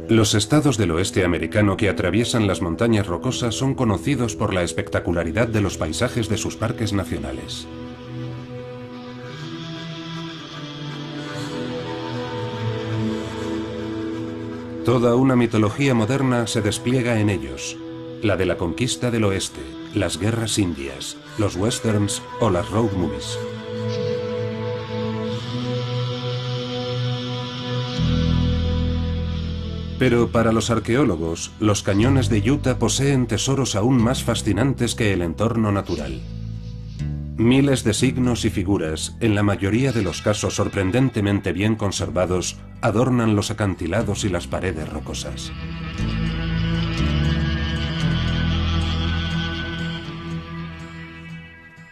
Los estados del oeste americano que atraviesan las montañas rocosas son conocidos por la espectacularidad de los paisajes de sus parques nacionales. Toda una mitología moderna se despliega en ellos, la de la conquista del oeste, las guerras indias, los westerns o las road movies. Pero para los arqueólogos, los cañones de Utah poseen tesoros aún más fascinantes que el entorno natural. Miles de signos y figuras, en la mayoría de los casos sorprendentemente bien conservados, adornan los acantilados y las paredes rocosas.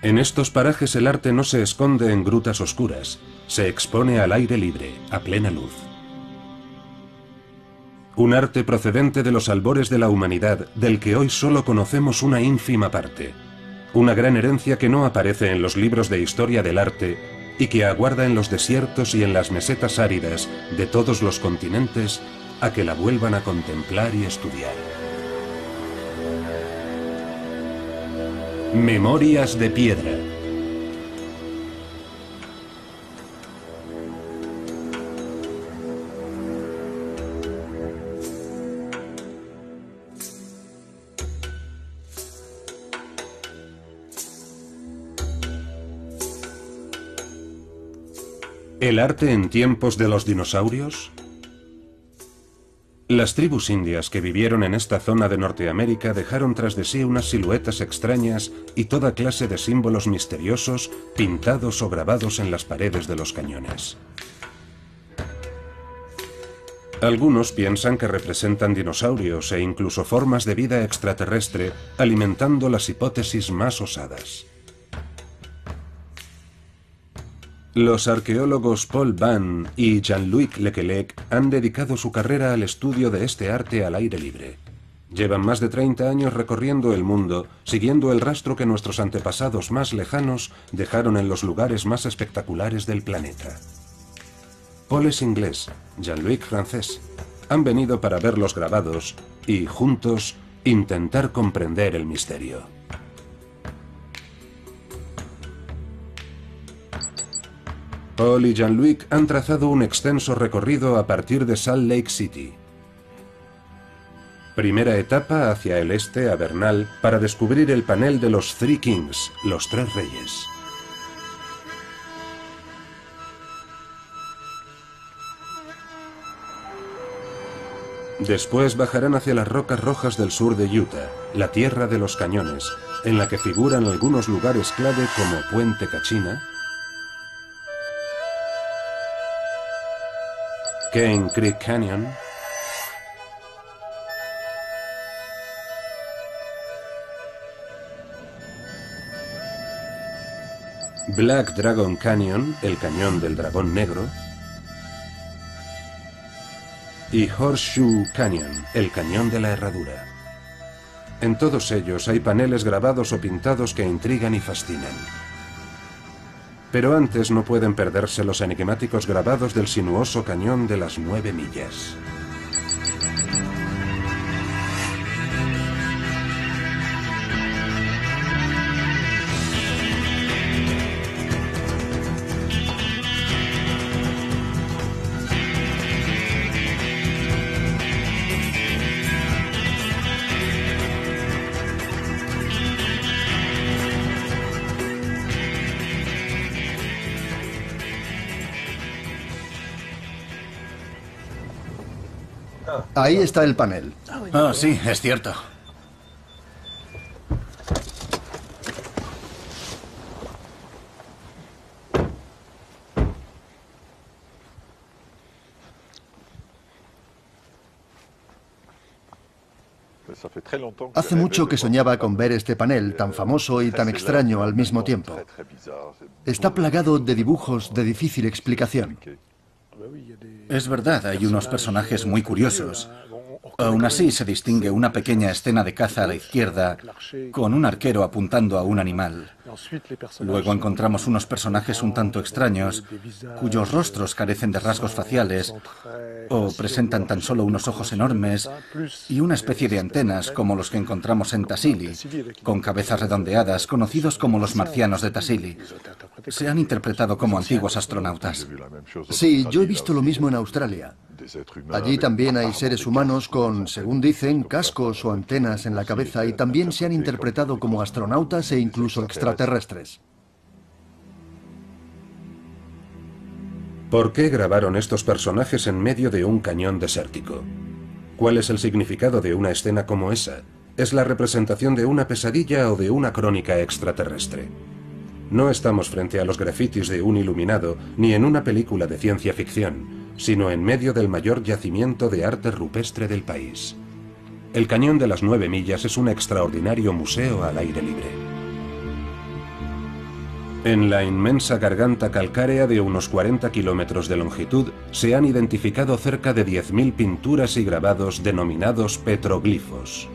En estos parajes el arte no se esconde en grutas oscuras, se expone al aire libre, a plena luz. Un arte procedente de los albores de la humanidad, del que hoy solo conocemos una ínfima parte. Una gran herencia que no aparece en los libros de historia del arte y que aguarda en los desiertos y en las mesetas áridas de todos los continentes a que la vuelvan a contemplar y estudiar. Memorias de piedra. ¿El arte en tiempos de los dinosaurios? Las tribus indias que vivieron en esta zona de Norteamérica dejaron tras de sí unas siluetas extrañas y toda clase de símbolos misteriosos pintados o grabados en las paredes de los cañones. Algunos piensan que representan dinosaurios e incluso formas de vida extraterrestre, alimentando las hipótesis más osadas. Los arqueólogos Paul Vann y Jean-Luc Lequelec han dedicado su carrera al estudio de este arte al aire libre. Llevan más de 30 años recorriendo el mundo, siguiendo el rastro que nuestros antepasados más lejanos dejaron en los lugares más espectaculares del planeta. Paul es inglés, Jean-Luc francés. Han venido para ver los grabados y, juntos, intentar comprender el misterio. Paul y Jean-Luc han trazado un extenso recorrido a partir de Salt Lake City. Primera etapa hacia el este a Bernal para descubrir el panel de los Three Kings, los tres reyes. Después bajarán hacia las rocas rojas del sur de Utah, la tierra de los cañones, en la que figuran algunos lugares clave como Puente Kachina, Cane Creek Canyon, Black Dragon Canyon, el cañón del dragón negro, y Horseshoe Canyon, el cañón de la herradura. En todos ellos hay paneles grabados o pintados que intrigan y fascinan. Pero antes no pueden perderse los enigmáticos grabados del sinuoso cañón de las 9 millas. Ahí está el panel. Ah, sí, es cierto. Hace mucho que soñaba con ver este panel tan famoso y tan extraño al mismo tiempo. Está plagado de dibujos de difícil explicación. Es verdad, hay unos personajes muy curiosos. Aún así, se distingue una pequeña escena de caza a la izquierda, con un arquero apuntando a un animal. Luego encontramos unos personajes un tanto extraños, cuyos rostros carecen de rasgos faciales, o presentan tan solo unos ojos enormes y una especie de antenas como los que encontramos en Tassili, con cabezas redondeadas, conocidos como los marcianos de Tassili. Se han interpretado como antiguos astronautas. Sí, yo he visto lo mismo en Australia. Allí también hay seres humanos con, según dicen, cascos o antenas en la cabeza y también se han interpretado como astronautas e incluso extraterrestres. ¿Por qué grabaron estos personajes en medio de un cañón desértico? ¿Cuál es el significado de una escena como esa? ¿Es la representación de una pesadilla o de una crónica extraterrestre? No estamos frente a los grafitis de un iluminado ni en una película de ciencia ficción, sino en medio del mayor yacimiento de arte rupestre del país. El Cañón de las 9 Millas es un extraordinario museo al aire libre. En la inmensa garganta calcárea de unos 40 kilómetros de longitud se han identificado cerca de 10.000 pinturas y grabados denominados petroglifos.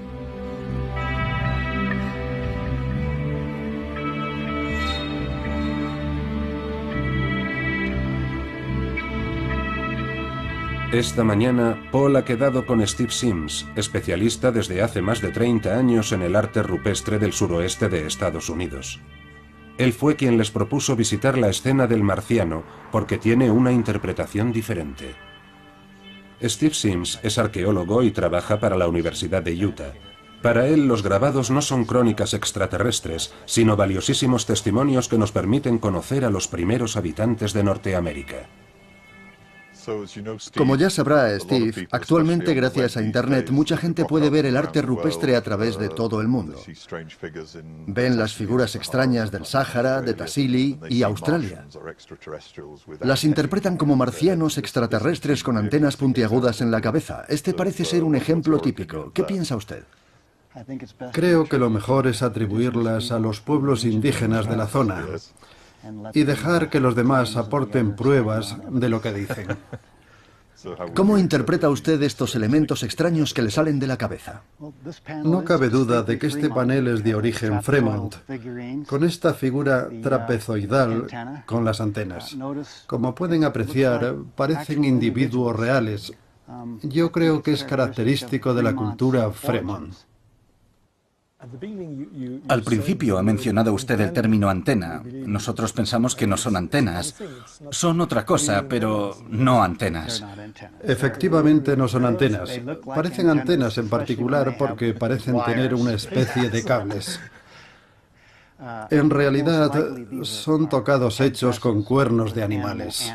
Esta mañana, Paul ha quedado con Steve Sims, especialista desde hace más de 30 años en el arte rupestre del suroeste de Estados Unidos. Él fue quien les propuso visitar la escena del marciano porque tiene una interpretación diferente. Steve Sims es arqueólogo y trabaja para la Universidad de Utah. Para él, los grabados no son crónicas extraterrestres, sino valiosísimos testimonios que nos permiten conocer a los primeros habitantes de Norteamérica. Como ya sabrá Steve, actualmente gracias a Internet mucha gente puede ver el arte rupestre a través de todo el mundo. Ven las figuras extrañas del Sáhara, de Tassili y Australia. Las interpretan como marcianos extraterrestres con antenas puntiagudas en la cabeza. Este parece ser un ejemplo típico. ¿Qué piensa usted? Creo que lo mejor es atribuirlas a los pueblos indígenas de la zona y dejar que los demás aporten pruebas de lo que dicen. ¿Cómo interpreta usted estos elementos extraños que le salen de la cabeza? No cabe duda de que este panel es de origen Fremont, con esta figura trapezoidal con las antenas. Como pueden apreciar, parecen individuos reales. Yo creo que es característico de la cultura Fremont. Al principio ha mencionado usted el término antena. Nosotros pensamos que no son antenas. Son otra cosa, pero no antenas. Efectivamente no son antenas. Parecen antenas en particular porque parecen tener una especie de cables. En realidad son tocados hechos con cuernos de animales.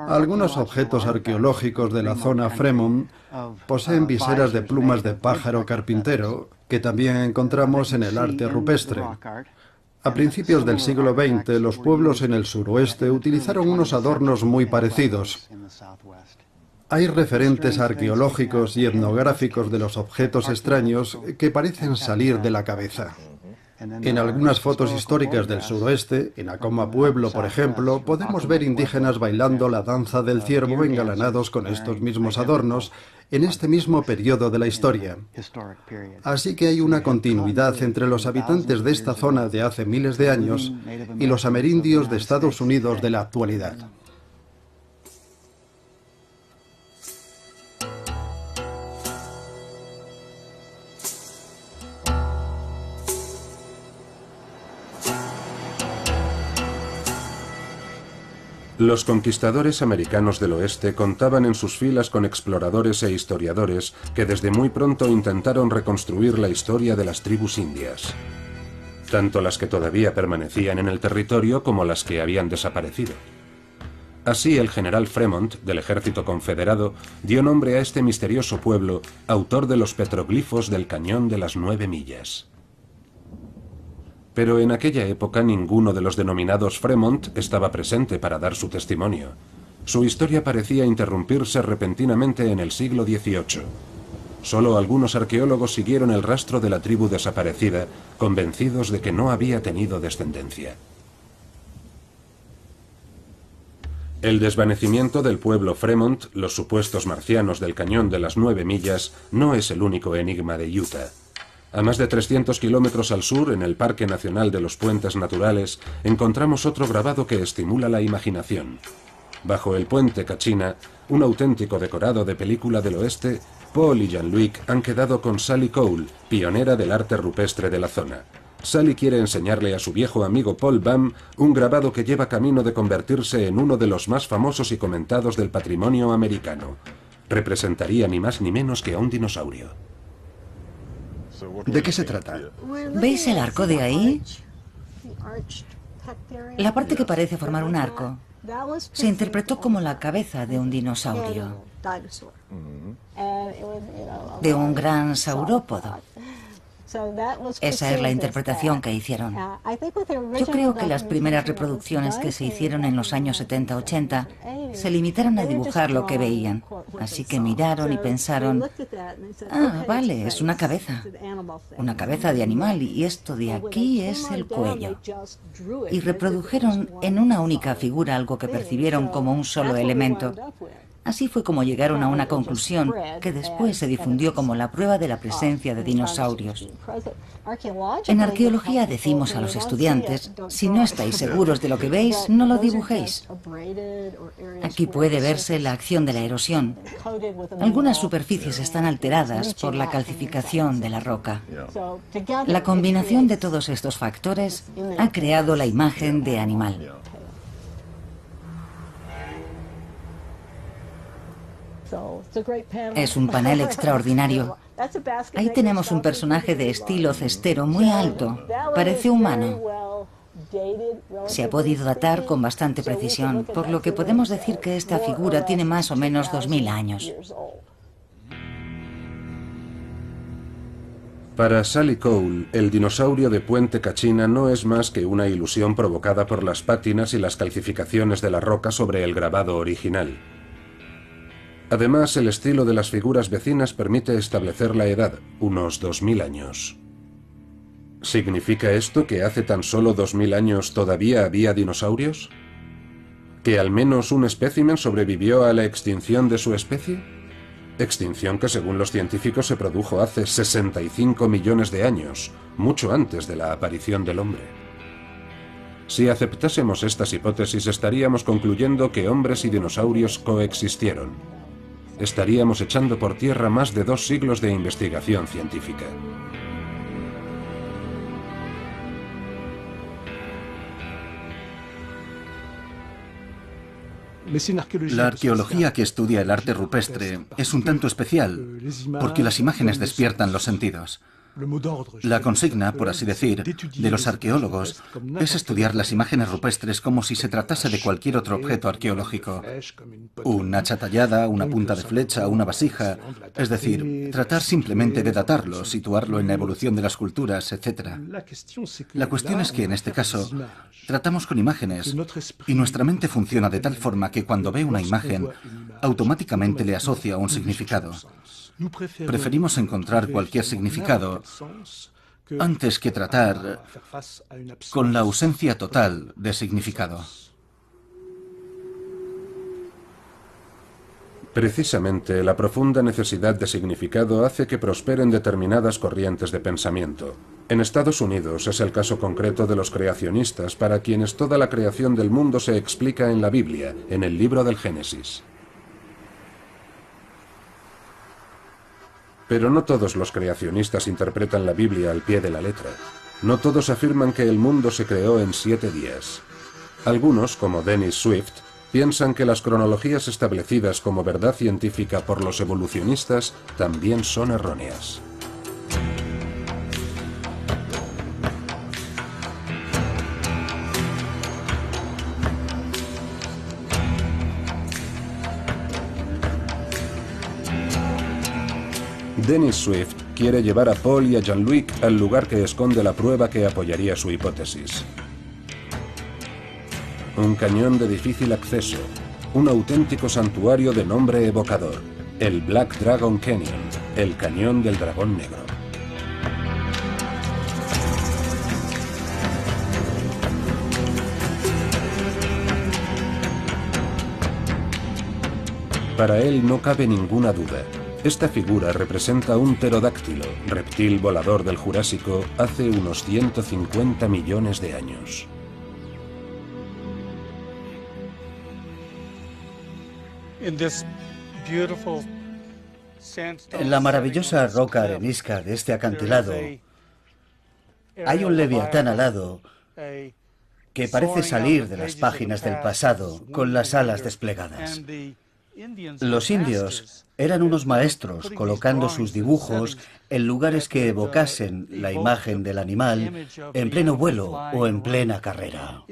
Algunos objetos arqueológicos de la zona Fremont poseen viseras de plumas de pájaro carpintero, que también encontramos en el arte rupestre. A principios del siglo XX, los pueblos en el suroeste utilizaron unos adornos muy parecidos. Hay referentes arqueológicos y etnográficos de los objetos extraños que parecen salir de la cabeza. En algunas fotos históricas del suroeste, en Acoma Pueblo, por ejemplo, podemos ver indígenas bailando la danza del ciervo engalanados con estos mismos adornos en este mismo periodo de la historia. Así que hay una continuidad entre los habitantes de esta zona de hace miles de años y los amerindios de Estados Unidos de la actualidad. Los conquistadores americanos del oeste contaban en sus filas con exploradores e historiadores que desde muy pronto intentaron reconstruir la historia de las tribus indias, tanto las que todavía permanecían en el territorio como las que habían desaparecido. Así, el general Fremont, del ejército confederado, dio nombre a este misterioso pueblo, autor de los petroglifos del Cañón de las 9 Millas. Pero en aquella época ninguno de los denominados Fremont estaba presente para dar su testimonio. Su historia parecía interrumpirse repentinamente en el siglo XVIII. Solo algunos arqueólogos siguieron el rastro de la tribu desaparecida, convencidos de que no había tenido descendencia. El desvanecimiento del pueblo Fremont, los supuestos marcianos del Cañón de las 9 millas, no es el único enigma de Utah. A más de 300 kilómetros al sur, en el Parque Nacional de los Puentes Naturales, encontramos otro grabado que estimula la imaginación. Bajo el puente Kachina, un auténtico decorado de película del oeste, Paul y Jean-Luc han quedado con Sally Cole, pionera del arte rupestre de la zona. Sally quiere enseñarle a su viejo amigo Paul Baum un grabado que lleva camino de convertirse en uno de los más famosos y comentados del patrimonio americano. Representaría ni más ni menos que a un dinosaurio. ¿De qué se trata? ¿Veis el arco de ahí? La parte que parece formar un arco se interpretó como la cabeza de un dinosaurio, de un gran saurópodo. Esa es la interpretación que hicieron. Yo creo que las primeras reproducciones que se hicieron en los años 70-80 se limitaron a dibujar lo que veían. Así que miraron y pensaron, ah, vale, es una cabeza de animal, y esto de aquí es el cuello. Y reprodujeron en una única figura algo que percibieron como un solo elemento. Así fue como llegaron a una conclusión que después se difundió como la prueba de la presencia de dinosaurios. En arqueología decimos a los estudiantes, si no estáis seguros de lo que veis, no lo dibujéis. Aquí puede verse la acción de la erosión. Algunas superficies están alteradas por la calcificación de la roca. La combinación de todos estos factores ha creado la imagen de animal. Es un panel extraordinario. Ahí tenemos un personaje de estilo cestero muy alto. Parece humano. Se ha podido datar con bastante precisión, por lo que podemos decir que esta figura tiene más o menos 2000 años. Para Sally Cole, el dinosaurio de Puente Kachina no es más que una ilusión provocada por las pátinas y las calcificaciones de la roca sobre el grabado original. Además, el estilo de las figuras vecinas permite establecer la edad, unos 2000 años. ¿Significa esto que hace tan solo 2000 años todavía había dinosaurios? ¿Que al menos un espécimen sobrevivió a la extinción de su especie? Extinción que según los científicos se produjo hace 65 millones de años, mucho antes de la aparición del hombre. Si aceptásemos estas hipótesis, estaríamos concluyendo que hombres y dinosaurios coexistieron. Estaríamos echando por tierra más de 2 siglos de investigación científica. La arqueología que estudia el arte rupestre es un tanto especial, porque las imágenes despiertan los sentidos. La consigna, por así decir, de los arqueólogos es estudiar las imágenes rupestres como si se tratase de cualquier otro objeto arqueológico. Un hacha tallada, una punta de flecha, una vasija. Es decir, tratar simplemente de datarlo, situarlo en la evolución de las culturas, etc. La cuestión es que, en este caso, tratamos con imágenes y nuestra mente funciona de tal forma que cuando ve una imagen, automáticamente le asocia un significado. Preferimos encontrar cualquier significado antes que tratar con la ausencia total de significado. Precisamente, la profunda necesidad de significado hace que prosperen determinadas corrientes de pensamiento. En Estados Unidos es el caso concreto de los creacionistas, para quienes toda la creación del mundo se explica en la Biblia, en el libro del Génesis. Pero no todos los creacionistas interpretan la Biblia al pie de la letra. No todos afirman que el mundo se creó en 7 días. Algunos, como Dennis Swift, piensan que las cronologías establecidas como verdad científica por los evolucionistas también son erróneas. Dennis Swift quiere llevar a Paul y a Jean-Luc al lugar que esconde la prueba que apoyaría su hipótesis. Un cañón de difícil acceso, un auténtico santuario de nombre evocador, el Black Dragon Canyon, el cañón del dragón negro. Para él no cabe ninguna duda. Esta figura representa un pterodáctilo, reptil volador del Jurásico, hace unos 150 millones de años. En la maravillosa roca arenisca de este acantilado hay un leviatán alado que parece salir de las páginas del pasado con las alas desplegadas. Los indios eran unos maestros colocando sus dibujos en lugares que evocasen la imagen del animal en pleno vuelo o en plena carrera.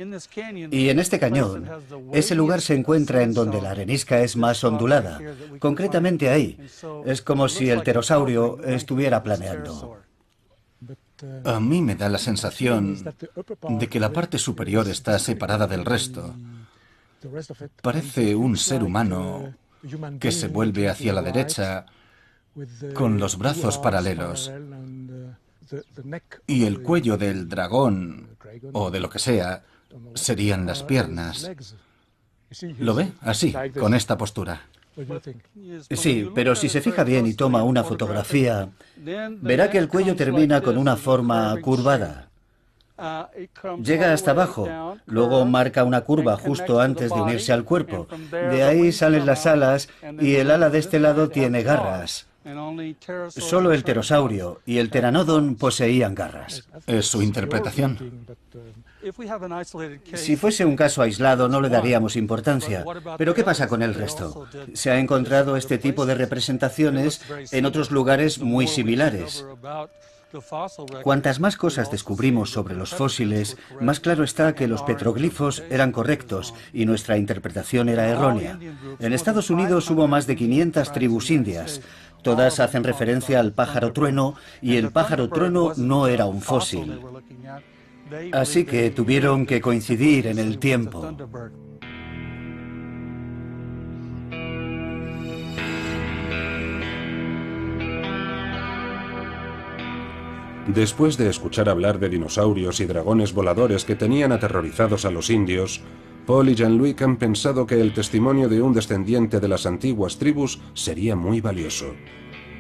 Y en este cañón, ese lugar se encuentra en donde la arenisca es más ondulada. Concretamente ahí, es como si el pterosaurio estuviera planeando. A mí me da la sensación de que la parte superior está separada del resto. Parece un ser humano que se vuelve hacia la derecha con los brazos paralelos y el cuello del dragón o de lo que sea serían las piernas. ¿Lo ve? Así, con esta postura. Sí, pero si se fija bien y toma una fotografía, verá que el cuello termina con una forma curvada. Llega hasta abajo, luego marca una curva justo antes de unirse al cuerpo. De ahí salen las alas y el ala de este lado tiene garras. Solo el pterosaurio y el pteranodon poseían garras. Es su interpretación. Si fuese un caso aislado no le daríamos importancia. Pero ¿qué pasa con el resto? Se ha encontrado este tipo de representaciones en otros lugares muy similares. Cuantas más cosas descubrimos sobre los fósiles, más claro está que los petroglifos eran correctos y nuestra interpretación era errónea. En Estados Unidos hubo más de 500 tribus indias. Todas hacen referencia al pájaro trueno y el pájaro trueno no era un fósil. Así que tuvieron que coincidir en el tiempo. Después de escuchar hablar de dinosaurios y dragones voladores que tenían aterrorizados a los indios, Paul y Jean-Luc han pensado que el testimonio de un descendiente de las antiguas tribus sería muy valioso.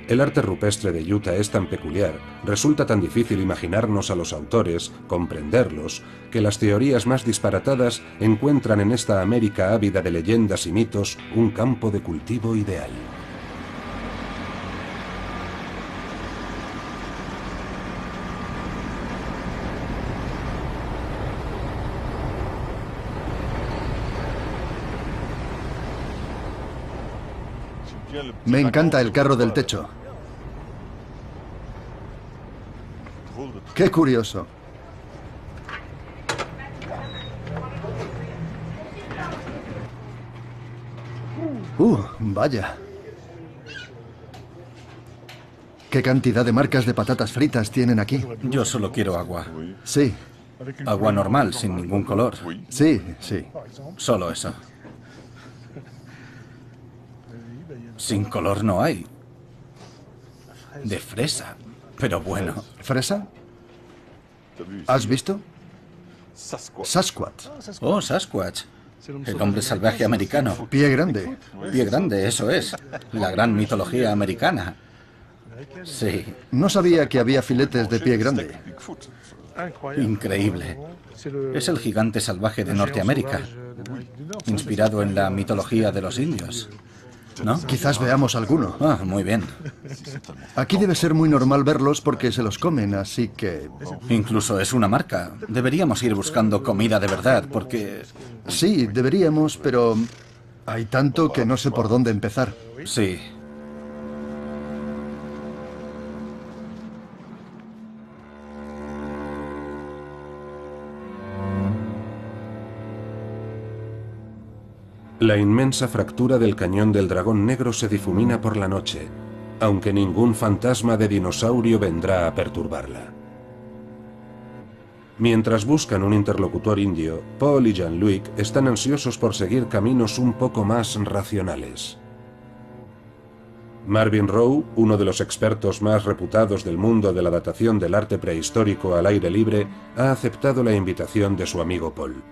El arte rupestre de Utah es tan peculiar, resulta tan difícil imaginarnos a los autores, comprenderlos, que las teorías más disparatadas encuentran en esta América ávida de leyendas y mitos un campo de cultivo ideal. Me encanta el carro del techo. ¡Qué curioso! Vaya. ¿Qué cantidad de marcas de patatas fritas tienen aquí? Yo solo quiero agua. Sí. Agua normal, sin ningún color. Sí, sí. Solo eso. Sin color no hay. De fresa. Pero bueno. ¿Fresa? ¿Has visto? Sasquatch. Oh, Sasquatch. El hombre salvaje americano. Pie grande. Pie grande, eso es. La gran mitología americana. Sí. No sabía que había filetes de pie grande. Increíble. Es el gigante salvaje de Norteamérica, inspirado en la mitología de los indios, ¿no? Quizás veamos alguno. Ah, muy bien. Aquí debe ser muy normal verlos porque se los comen, así que... Incluso es una marca. Deberíamos ir buscando comida de verdad, porque... Sí, deberíamos, pero hay tanto que no sé por dónde empezar. Sí. La inmensa fractura del Cañón del Dragón Negro se difumina por la noche, aunque ningún fantasma de dinosaurio vendrá a perturbarla. Mientras buscan un interlocutor indio, Paul y Jean-Luc están ansiosos por seguir caminos un poco más racionales. Marvin Rowe, uno de los expertos más reputados del mundo de la datación del arte prehistórico al aire libre, ha aceptado la invitación de su amigo Paul.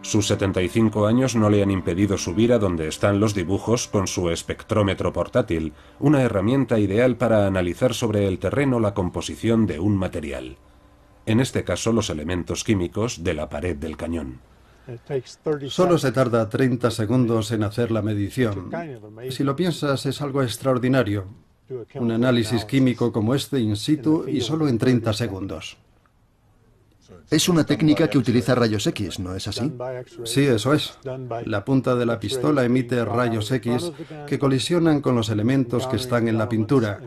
Sus 75 años no le han impedido subir a donde están los dibujos con su espectrómetro portátil, una herramienta ideal para analizar sobre el terreno la composición de un material. En este caso, los elementos químicos de la pared del cañón. Solo se tarda 30 segundos en hacer la medición. Si lo piensas, es algo extraordinario. Un análisis químico como este in situ y solo en 30 segundos. Es una técnica que utiliza rayos X, ¿no es así? Sí, eso es. La punta de la pistola emite rayos X que colisionan con los elementos que están en la pintura,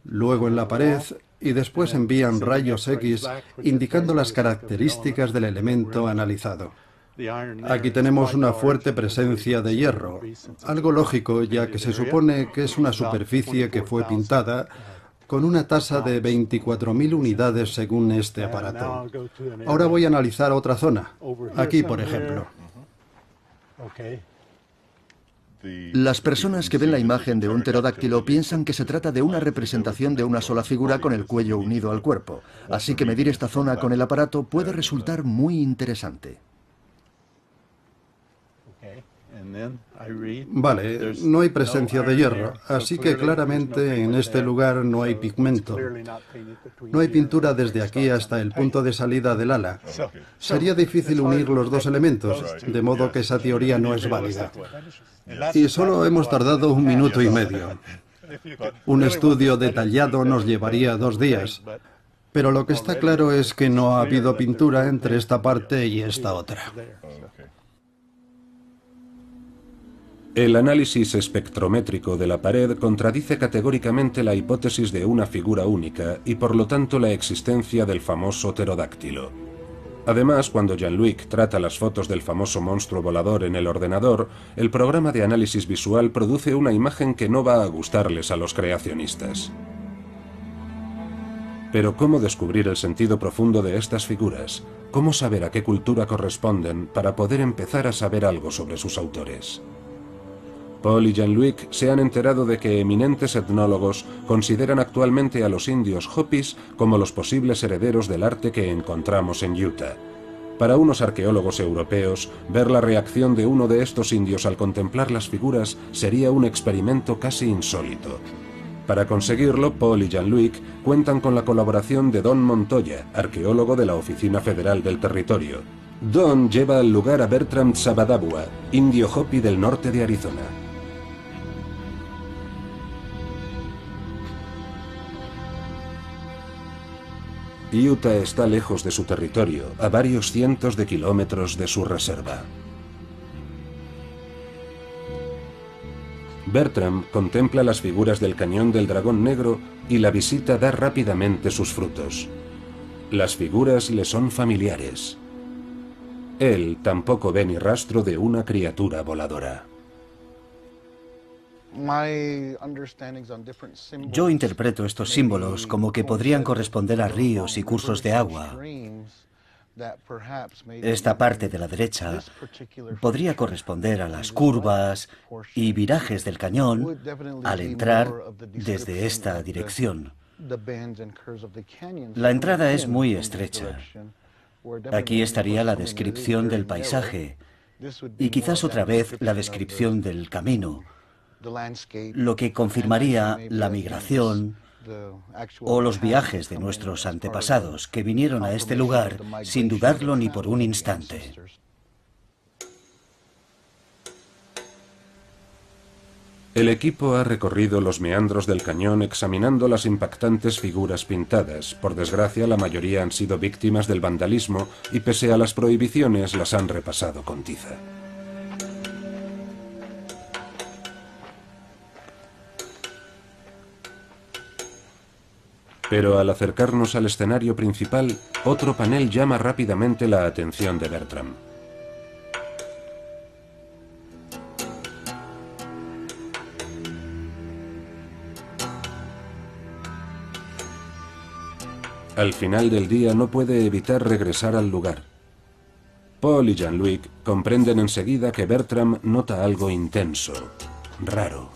luego en la pared, y después envían rayos X indicando las características del elemento analizado. Aquí tenemos una fuerte presencia de hierro, algo lógico ya que se supone que es una superficie que fue pintada con una tasa de 24.000 unidades según este aparato. Ahora voy a analizar otra zona, aquí por ejemplo. Las personas que ven la imagen de un pterodáctilo piensan que se trata de una representación de una sola figura con el cuello unido al cuerpo, así que medir esta zona con el aparato puede resultar muy interesante. Vale, no hay presencia de hierro, así que claramente en este lugar no hay pigmento. No hay pintura desde aquí hasta el punto de salida del ala. Sería difícil unir los dos elementos, de modo que esa teoría no es válida. Y solo hemos tardado 1 minuto y medio. Un estudio detallado nos llevaría 2 días. Pero lo que está claro es que no ha habido pintura entre esta parte y esta otra. El análisis espectrométrico de la pared contradice categóricamente la hipótesis de una figura única y por lo tanto la existencia del famoso pterodáctilo. Además, cuando Jean-Luc trata las fotos del famoso monstruo volador en el ordenador, el programa de análisis visual produce una imagen que no va a gustarles a los creacionistas. Pero ¿cómo descubrir el sentido profundo de estas figuras? ¿Cómo saber a qué cultura corresponden para poder empezar a saber algo sobre sus autores? Paul y Jean-Luc se han enterado de que eminentes etnólogos consideran actualmente a los indios Hopis como los posibles herederos del arte que encontramos en Utah. Para unos arqueólogos europeos, ver la reacción de uno de estos indios al contemplar las figuras sería un experimento casi insólito. Para conseguirlo, Paul y Jean-Luc cuentan con la colaboración de Don Montoya, arqueólogo de la Oficina Federal del Territorio. Don lleva al lugar a Bertram Sabadabua, indio Hopi del norte de Arizona. Utah está lejos de su territorio, a varios cientos de kilómetros de su reserva. Bertram contempla las figuras del Cañón del Dragón Negro y la visita da rápidamente sus frutos. Las figuras le son familiares. Él tampoco ve ni rastro de una criatura voladora. Yo interpreto estos símbolos como que podrían corresponder a ríos y cursos de agua. Esta parte de la derecha podría corresponder a las curvas y virajes del cañón al entrar desde esta dirección. La entrada es muy estrecha. Aquí estaría la descripción del paisaje y quizás otra vez la descripción del camino, lo que confirmaría la migración o los viajes de nuestros antepasados que vinieron a este lugar sin dudarlo ni por un instante. El equipo ha recorrido los meandros del cañón examinando las impactantes figuras pintadas. Por desgracia, la mayoría han sido víctimas del vandalismo y pese a las prohibiciones las han repasado con tiza. Pero al acercarnos al escenario principal, otro panel llama rápidamente la atención de Bertram. Al final del día no puede evitar regresar al lugar. Paul y Jean-Luc comprenden enseguida que Bertram nota algo intenso, raro.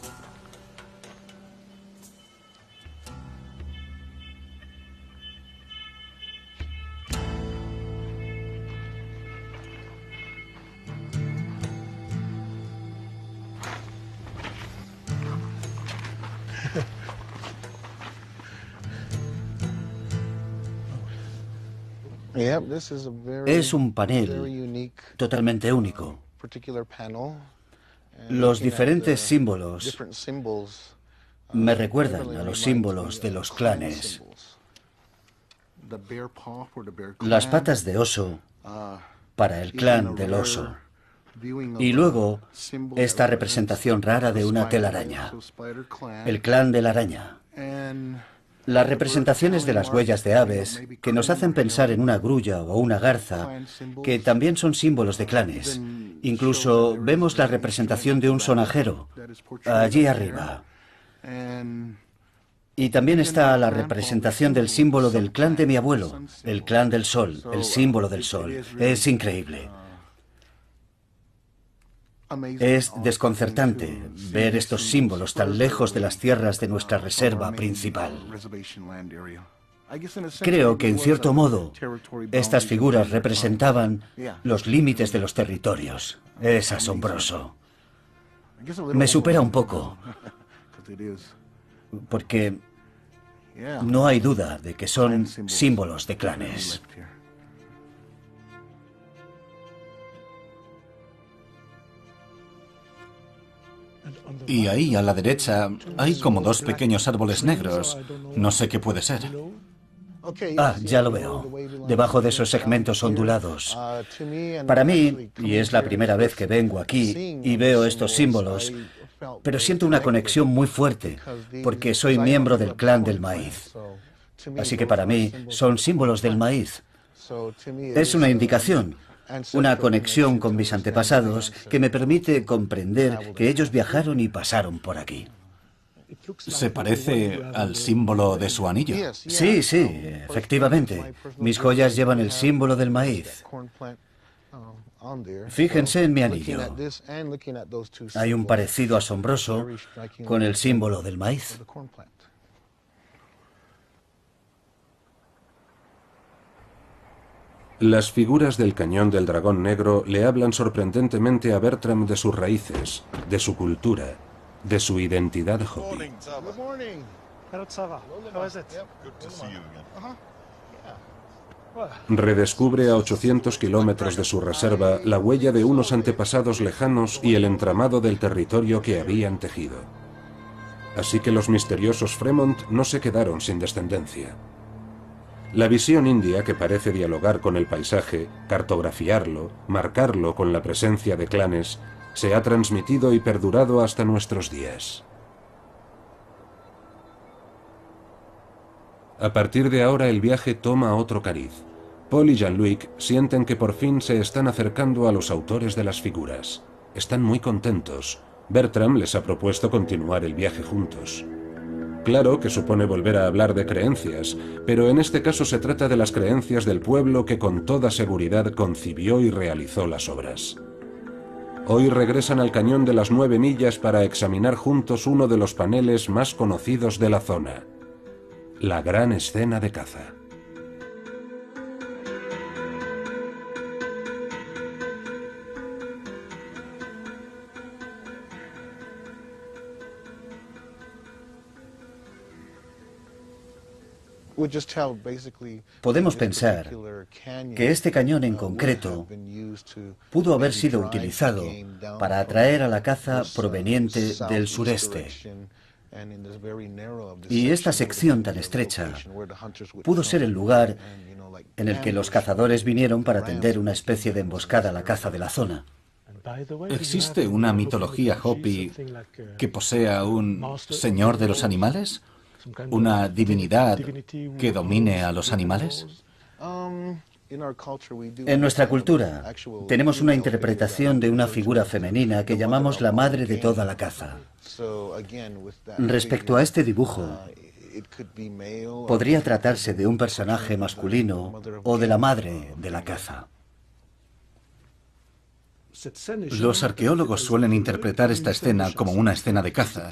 Es un panel totalmente único. Los diferentes símbolos me recuerdan a los símbolos de los clanes. Las patas de oso para el clan del oso. Y luego esta representación rara de una telaraña, el clan de la araña. Las representaciones de las huellas de aves que nos hacen pensar en una grulla o una garza, que también son símbolos de clanes. Incluso vemos la representación de un sonajero allí arriba. Y también está la representación del símbolo del clan de mi abuelo, el clan del sol, el símbolo del sol. Es increíble. Es desconcertante ver estos símbolos tan lejos de las tierras de nuestra reserva principal. Creo que, en cierto modo, estas figuras representaban los límites de los territorios. Es asombroso. Me supera un poco, porque no hay duda de que son símbolos de clanes. Y ahí, a la derecha, hay como dos pequeños árboles negros. No sé qué puede ser. Ah, ya lo veo. Debajo de esos segmentos ondulados. Para mí, y es la primera vez que vengo aquí y veo estos símbolos, pero siento una conexión muy fuerte, porque soy miembro del clan del maíz. Así que para mí son símbolos del maíz. Es una indicación, una conexión con mis antepasados que me permite comprender que ellos viajaron y pasaron por aquí. ¿Se parece al símbolo de su anillo? Sí, sí, efectivamente. Mis joyas llevan el símbolo del maíz. Fíjense en mi anillo. Hay un parecido asombroso con el símbolo del maíz. Las figuras del Cañón del Dragón Negro le hablan sorprendentemente a Bertram de sus raíces, de su cultura, de su identidad Hopi. Redescubre a 800 kilómetros de su reserva la huella de unos antepasados lejanos y el entramado del territorio que habían tejido. Así que los misteriosos Fremont no se quedaron sin descendencia. La visión india, que parece dialogar con el paisaje, cartografiarlo, marcarlo con la presencia de clanes, se ha transmitido y perdurado hasta nuestros días. A partir de ahora el viaje toma otro cariz. Paul y Jean-Luc sienten que por fin se están acercando a los autores de las figuras. Están muy contentos. Bertram les ha propuesto continuar el viaje juntos. Claro que supone volver a hablar de creencias, pero en este caso se trata de las creencias del pueblo que con toda seguridad concibió y realizó las obras. Hoy regresan al Cañón de las 9 Millas para examinar juntos uno de los paneles más conocidos de la zona: la gran escena de caza. Podemos pensar que este cañón en concreto pudo haber sido utilizado para atraer a la caza proveniente del sureste. Y esta sección tan estrecha pudo ser el lugar en el que los cazadores vinieron para tender una especie de emboscada a la caza de la zona. ¿Existe una mitología Hopi que posea un señor de los animales? ¿Una divinidad que domine a los animales? En nuestra cultura tenemos una interpretación de una figura femenina que llamamos la madre de toda la caza. Respecto a este dibujo, podría tratarse de un personaje masculino o de la madre de la caza. Los arqueólogos suelen interpretar esta escena como una escena de caza.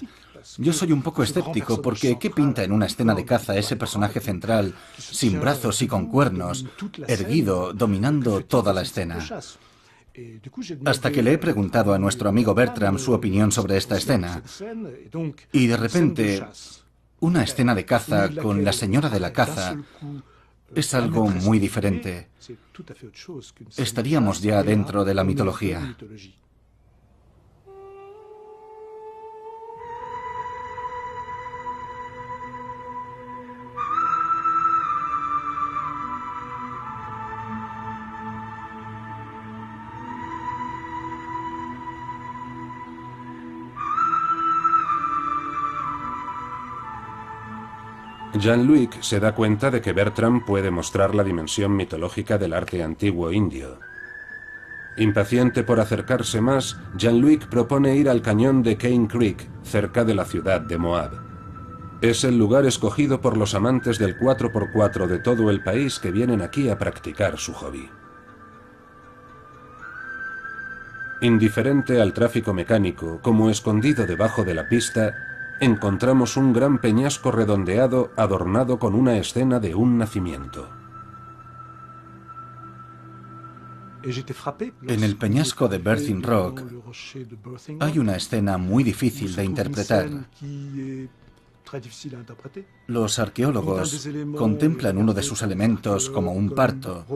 Yo soy un poco escéptico porque ¿qué pinta en una escena de caza ese personaje central, sin brazos y con cuernos, erguido, dominando toda la escena? Hasta que le he preguntado a nuestro amigo Bertram su opinión sobre esta escena. Y de repente, una escena de caza con la señora de la caza es algo muy diferente. Estaríamos ya dentro de la mitología. Jean-Luc se da cuenta de que Bertram puede mostrar la dimensión mitológica del arte antiguo indio. Impaciente por acercarse más, Jean-Luc propone ir al cañón de Cane Creek, cerca de la ciudad de Moab. Es el lugar escogido por los amantes del 4x4 de todo el país que vienen aquí a practicar su hobby. Indiferente al tráfico mecánico, como escondido debajo de la pista, encontramos un gran peñasco redondeado adornado con una escena de un nacimiento. En el peñasco de Birthing Rock hay una escena muy difícil de interpretar. Los arqueólogos contemplan uno de sus elementos como un parto,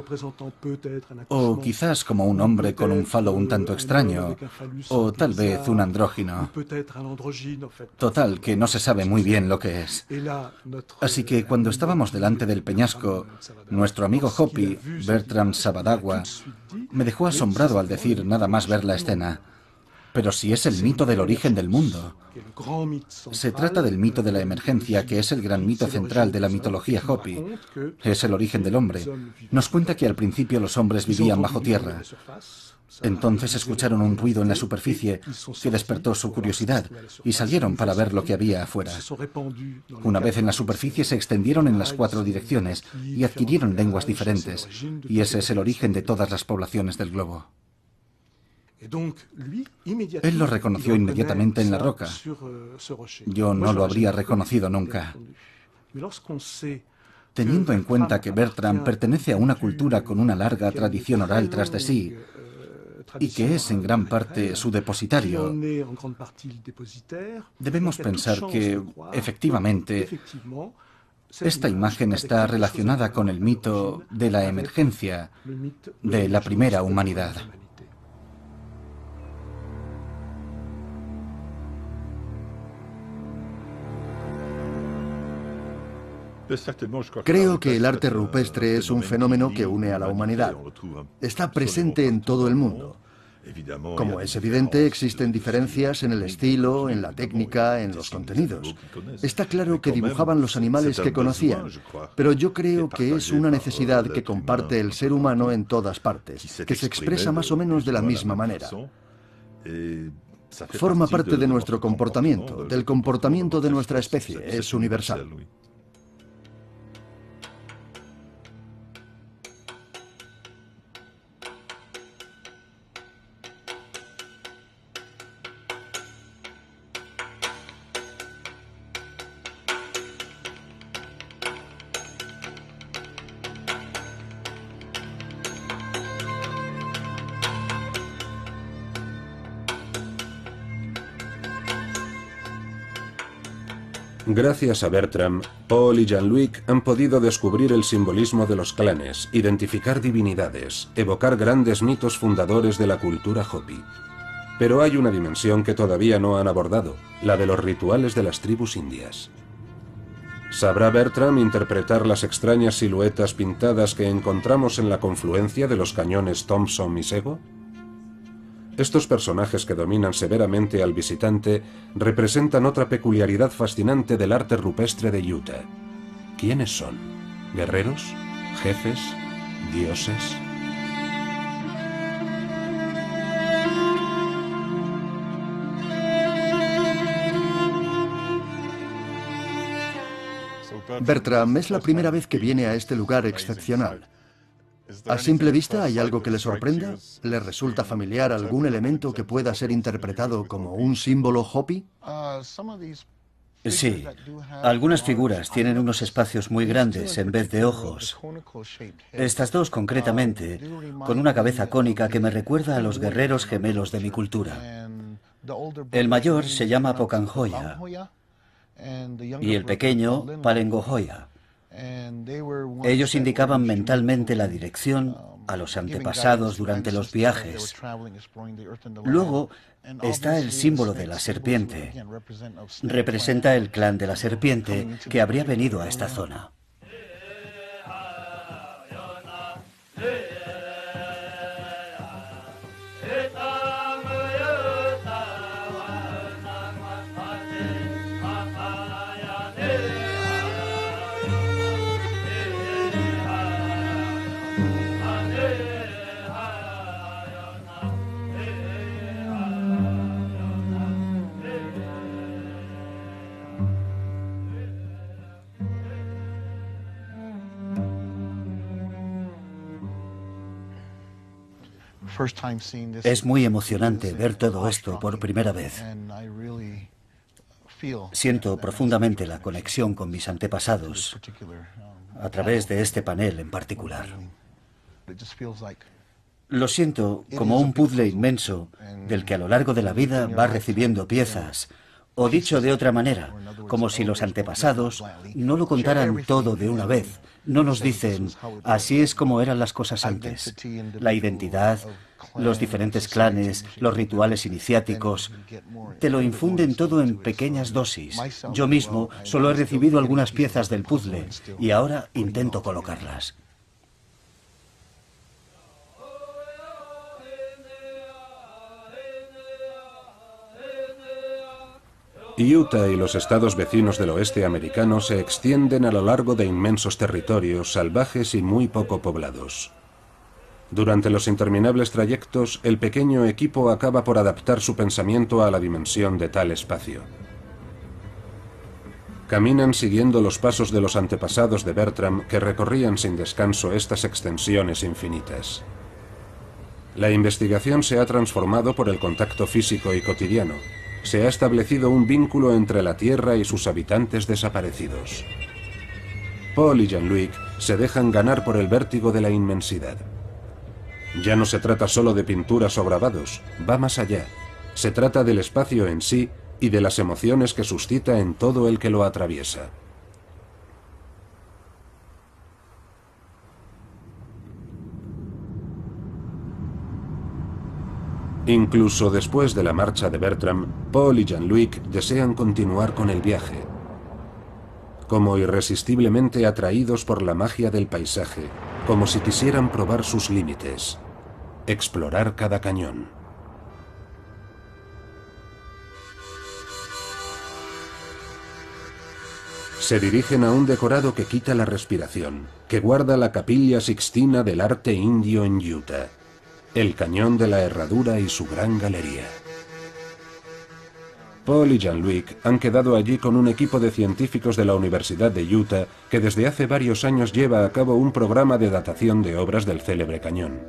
o quizás como un hombre con un falo un tanto extraño, o tal vez un andrógino. Total, que no se sabe muy bien lo que es. Así que cuando estábamos delante del peñasco, nuestro amigo Hopi, Bertram Sabadawa, me dejó asombrado al decir nada más ver la escena. Pero si es el mito del origen del mundo. Se trata del mito de la emergencia, que es el gran mito central de la mitología Hopi. Es el origen del hombre. Nos cuenta que al principio los hombres vivían bajo tierra. Entonces escucharon un ruido en la superficie que despertó su curiosidad y salieron para ver lo que había afuera. Una vez en la superficie se extendieron en las 4 direcciones y adquirieron lenguas diferentes. Y ese es el origen de todas las poblaciones del globo. Él lo reconoció inmediatamente en la roca. Yo no lo habría reconocido nunca. Teniendo en cuenta que Bertram pertenece a una cultura con una larga tradición oral tras de sí, y que es en gran parte su depositario, debemos pensar que, efectivamente, esta imagen está relacionada con el mito de la emergencia de la primera humanidad. Creo que el arte rupestre es un fenómeno que une a la humanidad. Está presente en todo el mundo. Como es evidente, existen diferencias en el estilo, en la técnica, en los contenidos. Está claro que dibujaban los animales que conocían, pero yo creo que es una necesidad que comparte el ser humano en todas partes, que se expresa más o menos de la misma manera. Forma parte de nuestro comportamiento, del comportamiento de nuestra especie, es universal. Gracias a Bertram, Paul y Jean-Luc han podido descubrir el simbolismo de los clanes, identificar divinidades, evocar grandes mitos fundadores de la cultura Hopi. Pero hay una dimensión que todavía no han abordado, la de los rituales de las tribus indias. ¿Sabrá Bertram interpretar las extrañas siluetas pintadas que encontramos en la confluencia de los cañones Thompson y Sego? Estos personajes que dominan severamente al visitante representan otra peculiaridad fascinante del arte rupestre de Utah. ¿Quiénes son? ¿Guerreros? ¿Jefes? ¿Dioses? Bertram es la primera vez que viene a este lugar excepcional. ¿A simple vista hay algo que le sorprenda? ¿Le resulta familiar algún elemento que pueda ser interpretado como un símbolo Hopi? Sí, algunas figuras tienen unos espacios muy grandes en vez de ojos. Estas dos concretamente, con una cabeza cónica que me recuerda a los guerreros gemelos de mi cultura. El mayor se llama Pocanjoya y el pequeño Palengojoya. Ellos indicaban mentalmente la dirección a los antepasados durante los viajes. Luego está el símbolo de la serpiente. Representa el clan de la serpiente que habría venido a esta zona. Es muy emocionante ver todo esto por primera vez. Siento profundamente la conexión con mis antepasados a través de este panel en particular. Lo siento como un puzzle inmenso del que a lo largo de la vida va recibiendo piezas. O dicho de otra manera, como si los antepasados no lo contaran todo de una vez. No nos dicen, así es como eran las cosas antes. La identidad, los diferentes clanes, los rituales iniciáticos, te lo infunden todo en pequeñas dosis. Yo mismo solo he recibido algunas piezas del puzzle y ahora intento colocarlas. Utah y los estados vecinos del oeste americano se extienden a lo largo de inmensos territorios salvajes y muy poco poblados. Durante los interminables trayectos, el pequeño equipo acaba por adaptar su pensamiento a la dimensión de tal espacio. Caminan siguiendo los pasos de los antepasados de Bertram que recorrían sin descanso estas extensiones infinitas. La investigación se ha transformado por el contacto físico y cotidiano. Se ha establecido un vínculo entre la Tierra y sus habitantes desaparecidos. Paul y Jean-Luc se dejan ganar por el vértigo de la inmensidad. Ya no se trata solo de pinturas o grabados, va más allá. Se trata del espacio en sí y de las emociones que suscita en todo el que lo atraviesa. Incluso después de la marcha de Bertram, Paul y Jean-Luc desean continuar con el viaje. Como irresistiblemente atraídos por la magia del paisaje, como si quisieran probar sus límites, explorar cada cañón. Se dirigen a un decorado que quita la respiración, que guarda la capilla sixtina del arte indio en Utah. El cañón de la Herradura y su gran galería. Paul y Jean-Luc han quedado allí con un equipo de científicos de la Universidad de Utah que desde hace varios años lleva a cabo un programa de datación de obras del célebre cañón.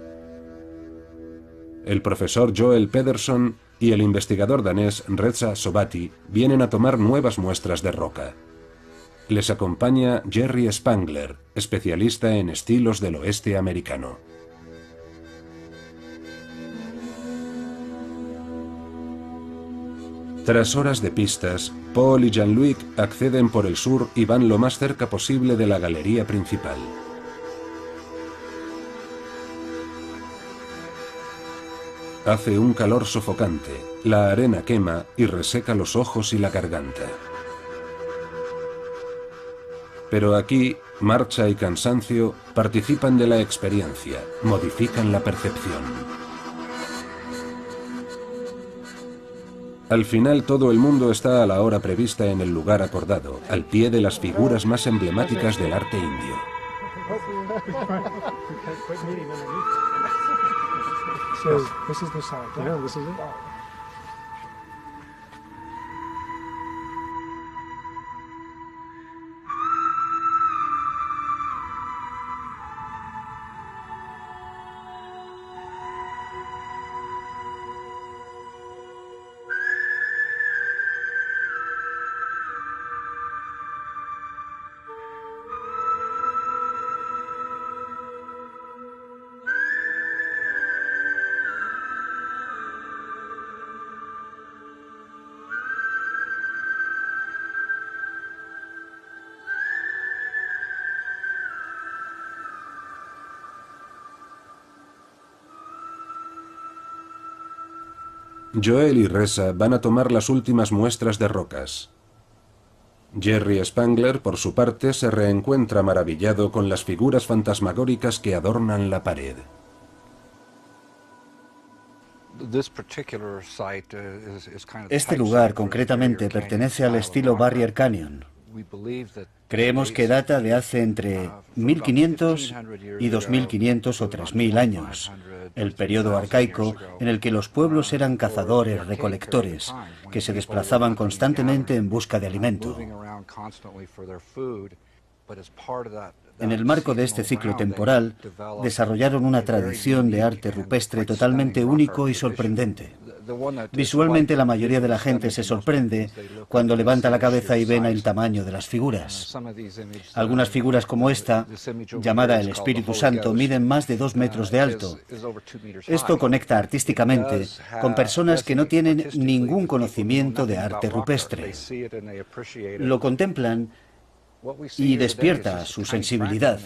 El profesor Joel Pederson y el investigador danés Reza Sobati vienen a tomar nuevas muestras de roca. Les acompaña Jerry Spangler, especialista en estilos del oeste americano. Tras horas de pistas, Paul y Jean-Luc acceden por el sur y van lo más cerca posible de la galería principal. Hace un calor sofocante, la arena quema y reseca los ojos y la garganta. Pero aquí, marcha y cansancio participan de la experiencia, modifican la percepción. Al final todo el mundo está a la hora prevista en el lugar acordado, al pie de las figuras más emblemáticas del arte indio. Joel y Ressa van a tomar las últimas muestras de rocas. Jerry Spangler, por su parte, se reencuentra maravillado con las figuras fantasmagóricas que adornan la pared. Este lugar concretamente pertenece al estilo Barrier Canyon. Creemos que data de hace entre 1500 y 2500 o 3000 años, el periodo arcaico en el que los pueblos eran cazadores-recolectores, que se desplazaban constantemente en busca de alimento. En el marco de este ciclo temporal, desarrollaron una tradición de arte rupestre totalmente único y sorprendente. Visualmente, la mayoría de la gente se sorprende cuando levanta la cabeza y ven el tamaño de las figuras. Algunas figuras como esta, llamada el Espíritu Santo, miden más de 2 metros de alto. Esto conecta artísticamente con personas que no tienen ningún conocimiento de arte rupestre. Lo contemplan y despierta su sensibilidad.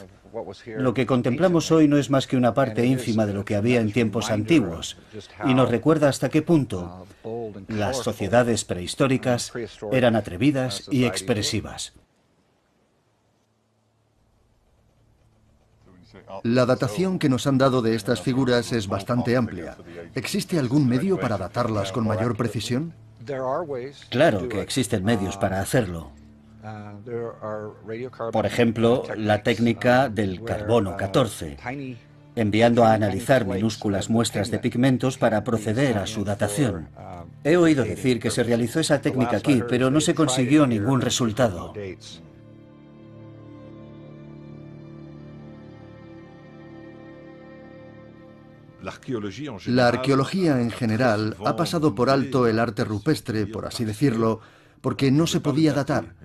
Lo que contemplamos hoy no es más que una parte ínfima de lo que había en tiempos antiguos, y nos recuerda hasta qué punto las sociedades prehistóricas eran atrevidas y expresivas. La datación que nos han dado de estas figuras es bastante amplia. ¿Existe algún medio para datarlas con mayor precisión? Claro que existen medios para hacerlo. Por ejemplo, la técnica del carbono 14, enviando a analizar minúsculas muestras de pigmentos para proceder a su datación. He oído decir que se realizó esa técnica aquí, pero no se consiguió ningún resultado. La arqueología en general ha pasado por alto el arte rupestre, por así decirlo, porque no se podía datar.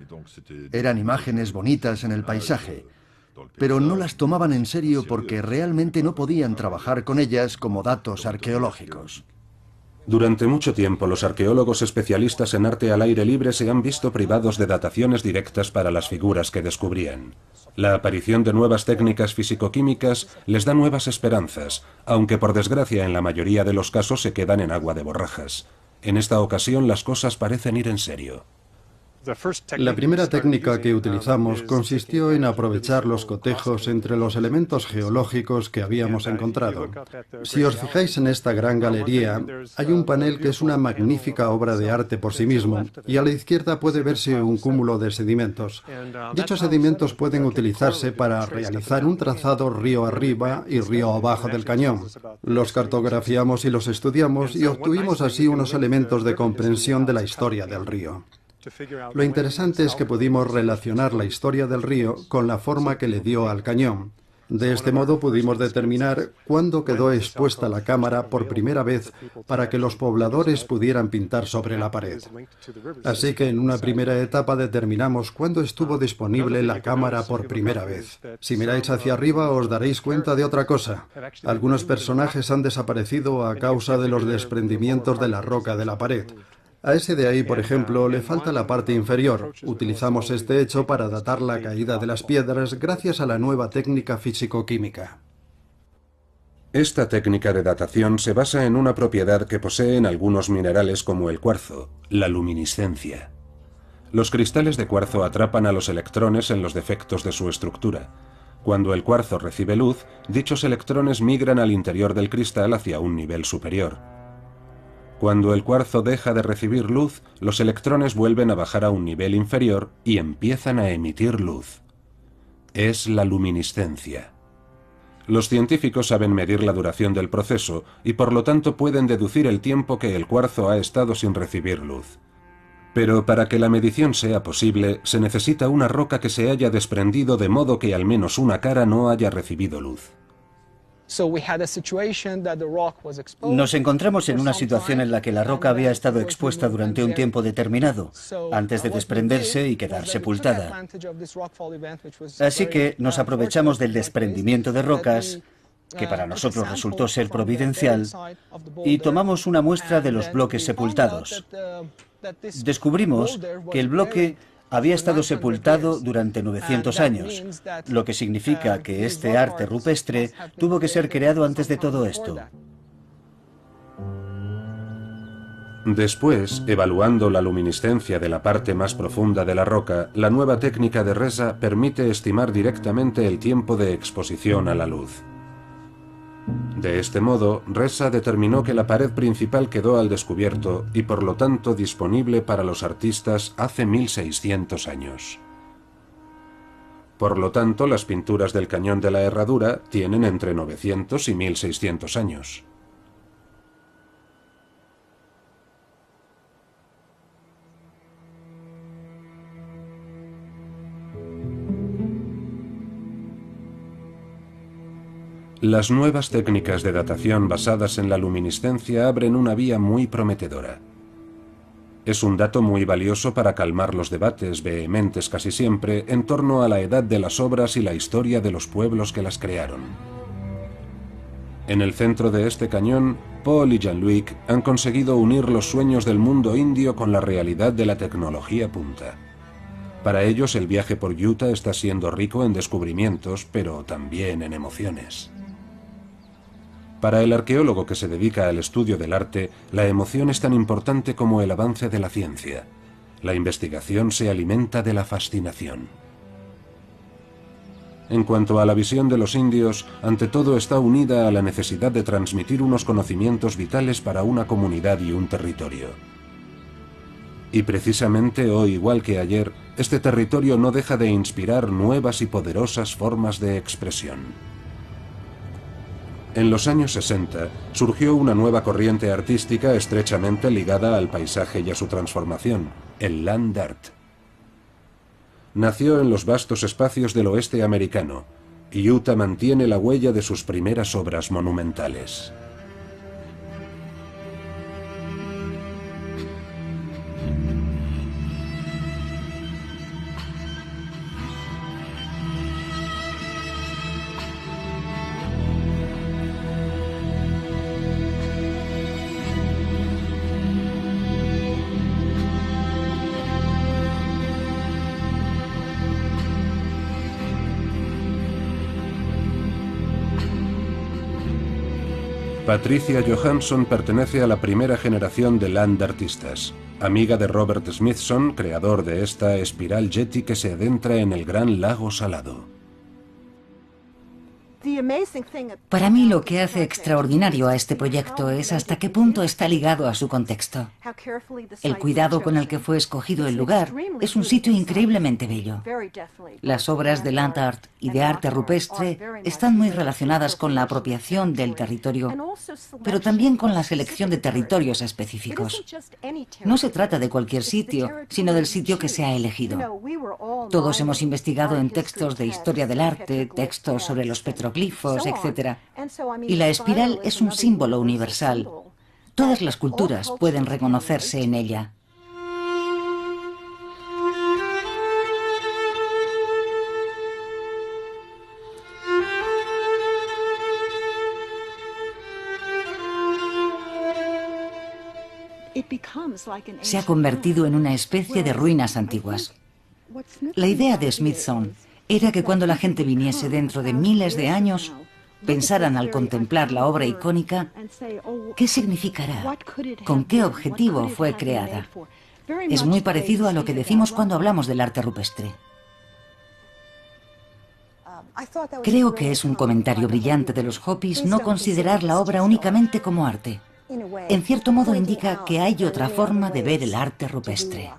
Eran imágenes bonitas en el paisaje, pero no las tomaban en serio porque realmente no podían trabajar con ellas como datos arqueológicos. Durante mucho tiempo, los arqueólogos especialistas en arte al aire libre se han visto privados de dataciones directas para las figuras que descubrían. La aparición de nuevas técnicas físico-químicas les da nuevas esperanzas, aunque por desgracia en la mayoría de los casos se quedan en agua de borrajas. En esta ocasión las cosas parecen ir en serio. La primera técnica que utilizamos consistió en aprovechar los cotejos entre los elementos geológicos que habíamos encontrado. Si os fijáis en esta gran galería, hay un panel que es una magnífica obra de arte por sí mismo, y a la izquierda puede verse un cúmulo de sedimentos. Dichos sedimentos pueden utilizarse para realizar un trazado río arriba y río abajo del cañón. Los cartografiamos y los estudiamos y obtuvimos así unos elementos de comprensión de la historia del río. Lo interesante es que pudimos relacionar la historia del río con la forma que le dio al cañón. De este modo pudimos determinar cuándo quedó expuesta la cámara por primera vez para que los pobladores pudieran pintar sobre la pared. Así que en una primera etapa determinamos cuándo estuvo disponible la cámara por primera vez. Si miráis hacia arriba os daréis cuenta de otra cosa. Algunos personajes han desaparecido a causa de los desprendimientos de la roca de la pared. A ese de ahí, por ejemplo, le falta la parte inferior. Utilizamos este hecho para datar la caída de las piedras gracias a la nueva técnica físico-química. Esta técnica de datación se basa en una propiedad que poseen algunos minerales como el cuarzo, la luminiscencia. Los cristales de cuarzo atrapan a los electrones en los defectos de su estructura. Cuando el cuarzo recibe luz, dichos electrones migran al interior del cristal hacia un nivel superior. Cuando el cuarzo deja de recibir luz, los electrones vuelven a bajar a un nivel inferior y empiezan a emitir luz. Es la luminiscencia. Los científicos saben medir la duración del proceso y por lo tanto pueden deducir el tiempo que el cuarzo ha estado sin recibir luz. Pero para que la medición sea posible, se necesita una roca que se haya desprendido de modo que al menos una cara no haya recibido luz. Nos encontramos en una situación en la que la roca había estado expuesta durante un tiempo determinado, antes de desprenderse y quedar sepultada. Así que nos aprovechamos del desprendimiento de rocas, que para nosotros resultó ser providencial, y tomamos una muestra de los bloques sepultados. Descubrimos que el bloque había estado sepultado durante 900 años, lo que significa que este arte rupestre tuvo que ser creado antes de todo esto. Después, evaluando la luminiscencia de la parte más profunda de la roca, la nueva técnica de Reza permite estimar directamente el tiempo de exposición a la luz. De este modo, Reza determinó que la pared principal quedó al descubierto y por lo tanto disponible para los artistas hace 1600 años. Por lo tanto, las pinturas del Cañón de la Herradura tienen entre 900 y 1600 años. Las nuevas técnicas de datación basadas en la luminiscencia abren una vía muy prometedora. Es un dato muy valioso para calmar los debates, vehementes casi siempre, en torno a la edad de las obras y la historia de los pueblos que las crearon. En el centro de este cañón, Paul y Jean-Luc han conseguido unir los sueños del mundo indio con la realidad de la tecnología punta. Para ellos, el viaje por Utah está siendo rico en descubrimientos, pero también en emociones. Para el arqueólogo que se dedica al estudio del arte, la emoción es tan importante como el avance de la ciencia. La investigación se alimenta de la fascinación. En cuanto a la visión de los indios, ante todo está unida a la necesidad de transmitir unos conocimientos vitales para una comunidad y un territorio. Y precisamente hoy, igual que ayer, este territorio no deja de inspirar nuevas y poderosas formas de expresión. En los años 60 surgió una nueva corriente artística estrechamente ligada al paisaje y a su transformación, el land art. Nació en los vastos espacios del oeste americano, y Utah mantiene la huella de sus primeras obras monumentales. Patricia Johansson pertenece a la primera generación de land artistas, amiga de Robert Smithson, creador de esta espiral Yeti que se adentra en el Gran Lago Salado. Para mí lo que hace extraordinario a este proyecto es hasta qué punto está ligado a su contexto. El cuidado con el que fue escogido el lugar es un sitio increíblemente bello. Las obras de land art y de arte rupestre están muy relacionadas con la apropiación del territorio, pero también con la selección de territorios específicos. No se trata de cualquier sitio, sino del sitio que se ha elegido. Todos hemos investigado en textos de historia del arte, textos sobre los petroglifos, etc. Y la espiral es un símbolo universal. Todas las culturas pueden reconocerse en ella. Se ha convertido en una especie de ruinas antiguas. La idea de Smithson era que cuando la gente viniese dentro de miles de años, pensaran al contemplar la obra icónica, ¿qué significará? ¿Con qué objetivo fue creada? Es muy parecido a lo que decimos cuando hablamos del arte rupestre. Creo que es un comentario brillante de los Hopis no considerar la obra únicamente como arte. En cierto modo indica que hay otra forma de ver el arte rupestre.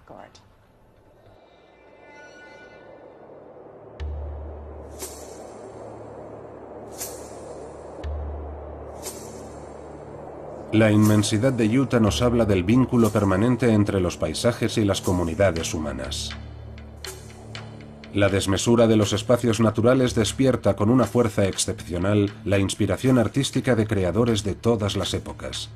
La inmensidad de Utah nos habla del vínculo permanente entre los paisajes y las comunidades humanas. La desmesura de los espacios naturales despierta con una fuerza excepcional la inspiración artística de creadores de todas las épocas.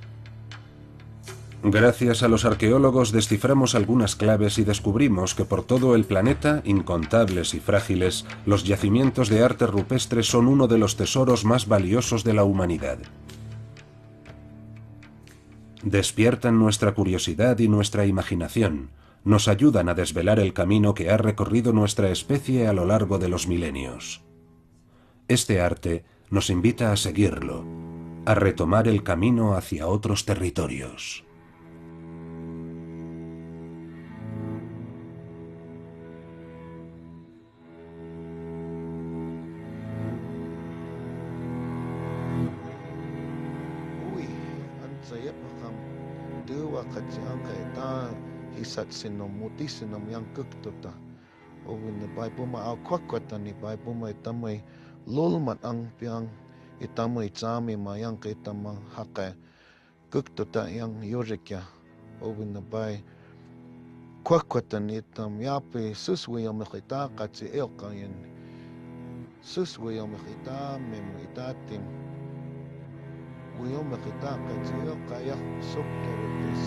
Gracias a los arqueólogos desciframos algunas claves y descubrimos que por todo el planeta, incontables y frágiles, los yacimientos de arte rupestre son uno de los tesoros más valiosos de la humanidad. Despiertan nuestra curiosidad y nuestra imaginación, nos ayudan a desvelar el camino que ha recorrido nuestra especie a lo largo de los milenios. Este arte nos invita a seguirlo, a retomar el camino hacia otros territorios. Uyom kita kecil kayak sok terus